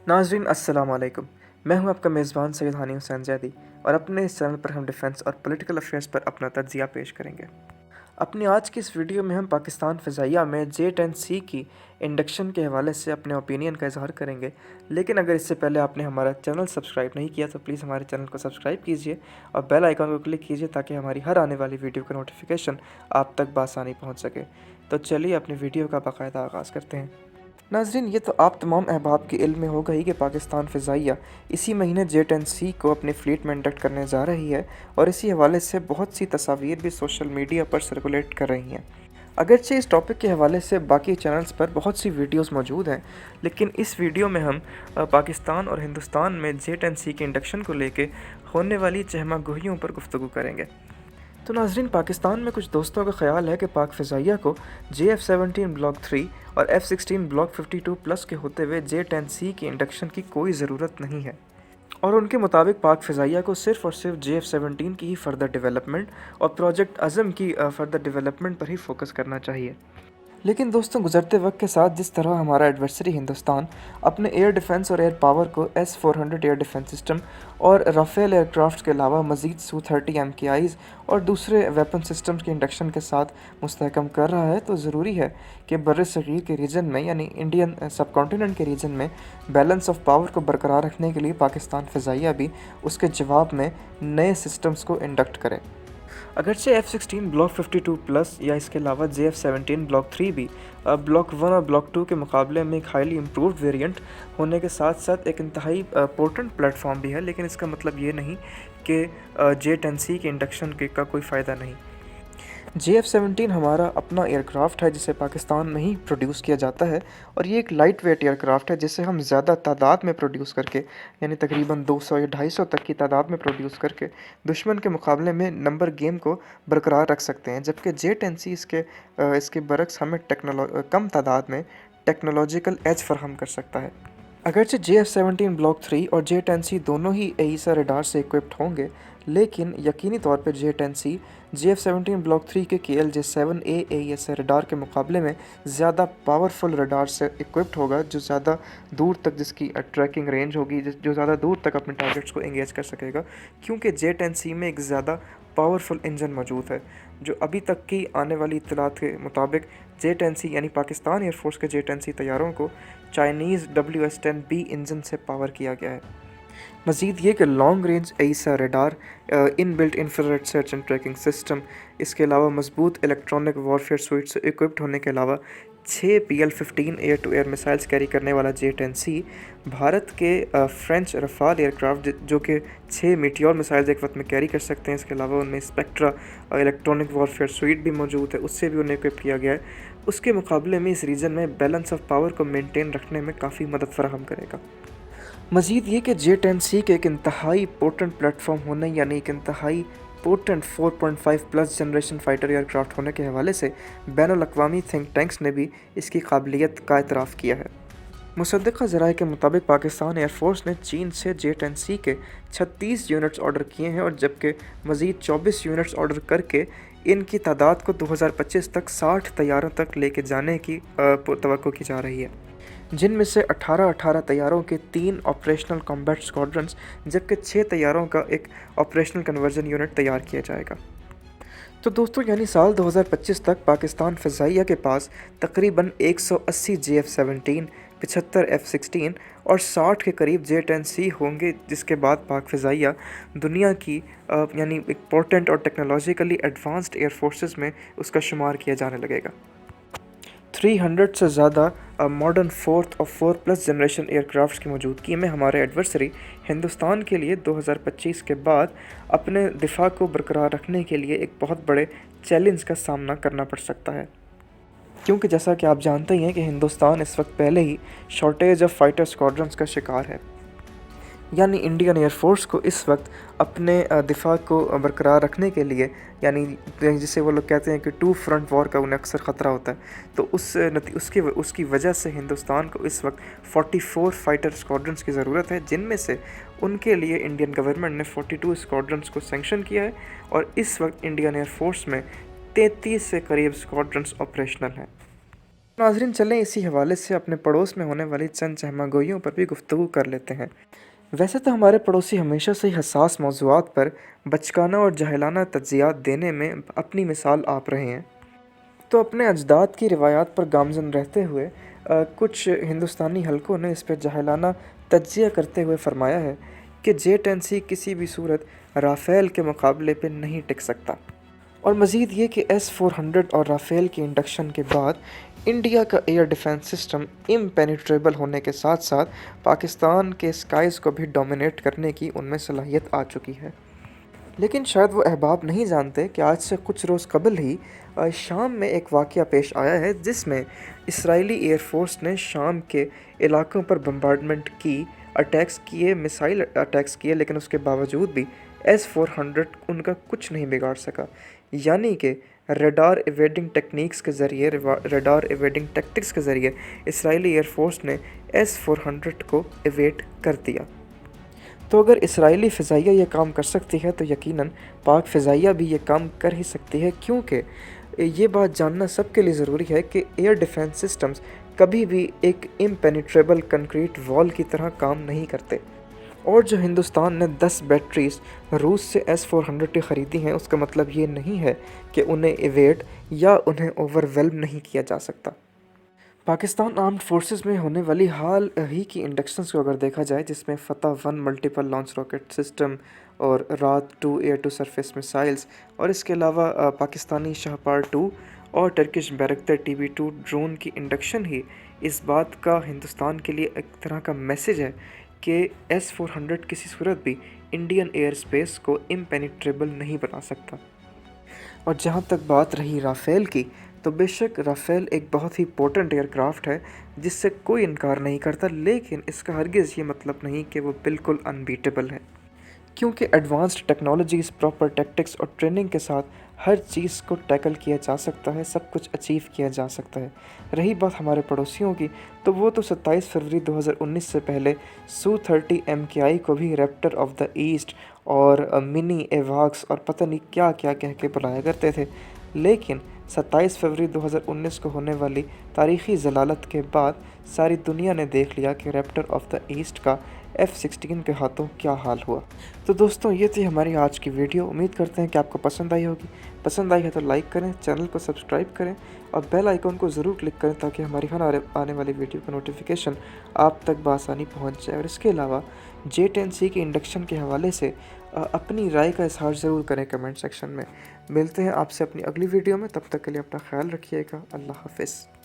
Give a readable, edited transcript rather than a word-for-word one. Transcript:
नाज़रीन अस्सलाम वालेकुम। मैं हूं आपका मेज़बान सैयद हानी हुसैन ज़ैदी और अपने इस चैनल पर हम डिफेंस और पॉलिटिकल अफेयर्स पर अपना तज्ज़िया पेश करेंगे। अपनी आज की इस वीडियो में हम पाकिस्तान फ़िज़ाइया में J-10C की इंडक्शन के हवाले से अपने ओपिनियन का इज़हार करेंगे। लेकिन अगर इससे पहले आपने हमारा चैनल सब्सक्राइब नहीं किया तो प्लीज़ हमारे चैनल को सब्सक्राइब कीजिए और बेल आइकन को क्लिक कीजिए ताकि हमारी हर आने वाली वीडियो का नोटिफिकेशन आप तक बआसानी पहुँच सके। तो चलिए अपनी वीडियो का बाकायदा आगाज़ करते हैं। नाज़रीन, ये तो आप तमाम अहबाब के इल्म में होगा ही कि पाकिस्तान फ़िज़ाइया इसी महीने J-10C को अपनी फ़्लीट में इंडक्ट करने जा रही है और इसी हवाले से बहुत सी तस्वीर भी सोशल मीडिया पर सर्कुलेट कर रही हैं। अगरचे इस टॉपिक के हवाले से बाकी चैनल्स पर बहुत सी वीडियोस मौजूद हैं, लेकिन इस वीडियो में हम पाकिस्तान और हिंदुस्तान में J-10C के इंडक्शन को लेके होने वाली चहमा गोहियों पर गुफ्तगू करेंगे। तो नाज़रीन, पाकिस्तान में कुछ दोस्तों का ख्याल है कि पाक फ़िज़ाइया को JF-17 ब्लॉक 3 और F-16 ब्लॉक 52+ के होते हुए J-10C की इंडक्शन की कोई ज़रूरत नहीं है और उनके मुताबिक पाक फ़िज़ाइया को सिर्फ़ और सिर्फ JF-17 की ही फ़र्दर डेवलपमेंट और प्रोजेक्ट अज़म की फ़र्दर डेवलपमेंट पर ही फोकस करना चाहिए। लेकिन दोस्तों, गुज़रते वक्त के साथ जिस तरह हमारा एडवर्सरी हिंदुस्तान अपने एयर डिफेंस और एयर पावर को S-400 एयर डिफेंस सिस्टम और राफेल एयरक्राफ्ट के अलावा मज़ीद Su-30 MKIs और दूसरे वेपन सिस्टम्स के इंडक्शन के साथ मुस्तहकम कर रहा है, तो ज़रूरी है कि बर्र-ए-सग़ीर के रीजन में यानी इंडियन सब कॉन्टिनेंट के रीजन में बैलेंस ऑफ पावर को बरकरार रखने के लिए पाकिस्तान फ़िज़ाइया भी उसके जवाब में नए सिस्टम्स को इंडक्ट करे। अगरचे F-16 ब्लॉक 52+ या इसके अलावा JF-17 ब्लॉक 3 भी ब्लॉक 1 और ब्लॉक 2 के मुकाबले में एक हाईली इम्प्रूव्ड वेरिएंट होने के साथ साथ एक इंतहाई पोर्टेंट प्लेटफॉर्म भी है, लेकिन इसका मतलब ये नहीं कि J-10C के इंडक्शन का कोई फ़ायदा नहीं। JF-17 हमारा अपना एयरक्राफ्ट है जिसे पाकिस्तान में ही प्रोड्यूस किया जाता है और ये एक लाइट वेट एयरक्राफ्ट है जिसे हम ज़्यादा तादाद में प्रोड्यूस करके यानी तकरीबन 200 या 250 तक की तादाद में प्रोड्यूस करके दुश्मन के मुकाबले में नंबर गेम को बरकरार रख सकते हैं, जबकि J-10C इसके बरक्स हमें कम तादाद में टेक्नोलॉजिकल एज फराहम कर सकता है। अगरचे JF-17 ब्लॉक 3 और J-10C दोनों ही AESA रडार से इक्विप्ड होंगे, लेकिन यकीनी तौर पर J-10C JF-17 ब्लॉक 3 के KLJ-7A AESA रडार के मुकाबले में ज़्यादा पावरफुल रडार से इक्विप्ड होगा, जो ज़्यादा दूर तक जिसकी ट्रैकिंग रेंज होगी, जो ज़्यादा दूर तक अपने टारगेट्स को एंगेज कर सकेगा, क्योंकि J-10C में एक ज़्यादा पावरफुल इंजन मौजूद है। जो अभी तक की आने वाली इत्तलात के मुताबिक J-10C यानी पाकिस्तान एयरफोर्स के J-10C तैयारों को चाइनीज़ WS-10B इंजन से पावर किया गया है। मज़ीद ये कि लॉन्ग रेंज AESA रडार, inbuilt infrared search and tracking system, इसके अलावा मजबूत इलेक्ट्रॉनिक वॉरफेयर सूट से इक्विप्ड होने के अलावा 6 PL-15 air to air missiles carry करने वाला J-10C भारत के फ्रेंच रफाल एयरक्राफ्ट जो कि 6 मीटियोर मिसाइल्स एक वक्त में कैरी कर सकते हैं, इसके अलावा उनमें स्पेक्ट्रा इलेक्ट्रॉनिक वॉरफेयर सूट भी मौजूद है, उससे भी उन्हें इक्विप किया गया है। उसके मुकाबले में इस रीजन में बैलेंस ऑफ पावर को मेंटेन रखने में काफ़ी मदद फराहम करेगा। मज़ीद ये कि J-10C के एक इंतहाई पोर्टेंट प्लेटफॉर्म होने यानी एक इंतहाई पोर्टेंट 4.5+ जनरेशन फाइटर एयरक्राफ्ट होने के हवाले से बैनुल-अक़वामी थिंक टैंक्स ने भी इसकी काबिलियत का इतराफ़ किया है। मुसद्दिक़ा ज़राए के मुताबिक पाकिस्तान एयरफोर्स ने चीन से J-10C के 36 यूनिट्स ऑर्डर किए हैं और जबकि मज़ीद 24 यूनिट्स ऑर्डर करके इनकी तादाद को 2025 तक 60 तैयारों तक लेके जाने की तवक्को की जा रही है, जिनमें से 18 तैयारों के 3 ऑपरेशनल कॉम्बैट स्क्वाड्रंस जबकि 6 तैयारों का एक ऑपरेशनल कन्वर्जन यूनिट तैयार किया जाएगा। तो दोस्तों, यानी साल 2025 तक पाकिस्तान फ़िज़ाइया के पास तकरीबन 180 JF-17, 75 F-16 और 60 के करीब J-10C होंगे, जिसके बाद पाक फ़िज़ाइया दुनिया की यानी एक पोर्टेंट और टेक्नोलॉजिकली एडवांस्ड एयर फोर्सेस में उसका शुमार किया जाने लगेगा। 300 से ज़्यादा मॉडर्न 4th और 4+ जनरेशन एयरक्राफ्ट्स की मौजूदगी में हमारे एडवर्सरी हिंदुस्तान के लिए 2025 के बाद अपने दिफा को बरकरार रखने के लिए एक बहुत बड़े चैलेंज का सामना करना पड़ सकता है, क्योंकि जैसा कि आप जानते ही हैं कि हिंदुस्तान इस वक्त पहले ही शॉर्टेज ऑफ फाइटर स्क्वाड्रंस का शिकार है। यानी इंडियन एयरफोर्स को इस वक्त अपने दिफा को बरकरार रखने के लिए, यानी जिसे वो लोग कहते हैं कि 2 फ्रंट वॉर का उन्हें अक्सर ख़तरा होता है, तो उसकी वजह से हिंदुस्तान को इस वक्त 44 फाइटर स्क्वाड्रंस की ज़रूरत है, जिनमें से उनके लिए इंडियन गवर्नमेंट ने 42 स्क्वाड्रंस को सैंक्शन किया है और इस वक्त इंडियन एयरफोर्स में 33 से करीब स्क्वाड्रंस ऑपरेशनल हैं। नाज़रीन, चलें इसी हवाले से अपने पड़ोस में होने वाली चंद सहमागोइयों पर भी गुफ्तगू कर लेते हैं। वैसे तो हमारे पड़ोसी हमेशा से ही हसास मौज़ूआत पर बचकाना और जाहिलाना तज्ज़ियात देने में अपनी मिसाल आप रहे हैं। तो अपने अजदाद की रिवायात पर गामज़न रहते हुए कुछ हिंदुस्तानी हलकों ने इस पर जाहिलाना तज्ज़िया करते हुए फ़रमाया है कि J-10C किसी भी सूरत राफ़ेल के मुकाबले पे नहीं टिक सकता। और मज़ीद ये कि S-400 और राफ़ेल के इंडक्शन के बाद इंडिया का एयर डिफेंस सिस्टम इम्पेनिट्रेबल होने के साथ साथ पाकिस्तान के स्काइज़ को भी डोमिनेट करने की उनमें सलाहियत आ चुकी है। लेकिन शायद वो अहबाब नहीं जानते कि आज से कुछ रोज़ कबल ही शाम में एक वाक़या पेश आया है जिसमें इसराइली एयर फ़ोर्स ने शाम के इलाकों पर बम्बार्डमेंट की, अटैक्स किए, मिसाइल अटैक्स किए, लेकिन उसके बावजूद भी S-400 उनका कुछ नहीं बिगाड़ सका। यानी कि रडार इवेडिंग टेक्निक्स के ज़रिए रडार इवेडिंग टैक्टिक्स के ज़रिए इसराइली एयर फ़ोर्स ने S-400 को इवेट कर दिया। तो अगर इसराइली फ़िज़ाइया ये काम कर सकती है तो यकीनन पाक फ़िज़ाइया भी ये काम कर ही सकती है, क्योंकि ये बात जानना सबके लिए ज़रूरी है कि एयर डिफेंस सिस्टम्स कभी भी एक इम्पेनिट्रेबल कंक्रीट वॉल की तरह काम नहीं करते। और जो हिंदुस्तान ने 10 बैटरीज रूस से S-400 की ख़रीदी हैं, उसका मतलब ये नहीं है कि उन्हें इवेट या उन्हें ओवरवेल्म नहीं किया जा सकता। पाकिस्तान आर्म्ड फोर्सेस में होने वाली हाल ही की इंडक्शंस को अगर देखा जाए, जिसमें फ़तह-1 मल्टीपल लॉन्च रॉकेट सिस्टम और रात-2 एयर टू सरफेस मिसाइल्स और इसके अलावा पाकिस्तानी शाहपार-2 और टर्किश बैरक्टर TB2 ड्रोन की इंडक्शन ही इस बात का हिंदुस्तान के लिए एक तरह का मैसेज है कि S-400 किसी सूरत भी इंडियन एयर स्पेस को इम्पेनिट्रेबल नहीं बना सकता। और जहाँ तक बात रही राफ़ेल की, तो बेशक राफ़ेल एक बहुत ही पोटेंट एयरक्राफ़्ट है जिससे कोई इनकार नहीं करता, लेकिन इसका हरगिज़ ये मतलब नहीं कि वो बिल्कुल अनबीटेबल है, क्योंकि एडवांस्ड टेक्नोलॉजीज़, प्रॉपर टैक्टिक्स और ट्रेनिंग के साथ हर चीज़ को टैकल किया जा सकता है, सब कुछ अचीव किया जा सकता है। रही बात हमारे पड़ोसियों की, तो वो तो 27 फरवरी 2019 से पहले Su-30 MKI को भी रैप्टर ऑफ द ईस्ट और मिनी एवाक्स और पता नहीं क्या क्या कह के बुलाया करते थे। लेकिन 27 फरवरी 2019 को होने वाली तारीख़ी ज़लालत के बाद सारी दुनिया ने देख लिया कि रैप्टर ऑफ द ईस्ट का F-16 के हाथों क्या हाल हुआ। तो दोस्तों, ये थी हमारी आज की वीडियो। उम्मीद करते हैं कि आपको पसंद आई होगी। पसंद आई है तो लाइक करें, चैनल को सब्सक्राइब करें और बेल आइकॉन को ज़रूर क्लिक करें ताकि हमारी हर आने वाली वीडियो का नोटिफिकेशन आप तक बआसानी पहुंच जाए। और इसके अलावा J-10C के इंडक्शन के हवाले से अपनी राय का इज़हार ज़रूर करें कमेंट सेक्शन में। मिलते हैं आपसे अपनी अगली वीडियो में, तब तक के लिए अपना ख्याल रखिएगा। अल्लाह हाफ़िज़।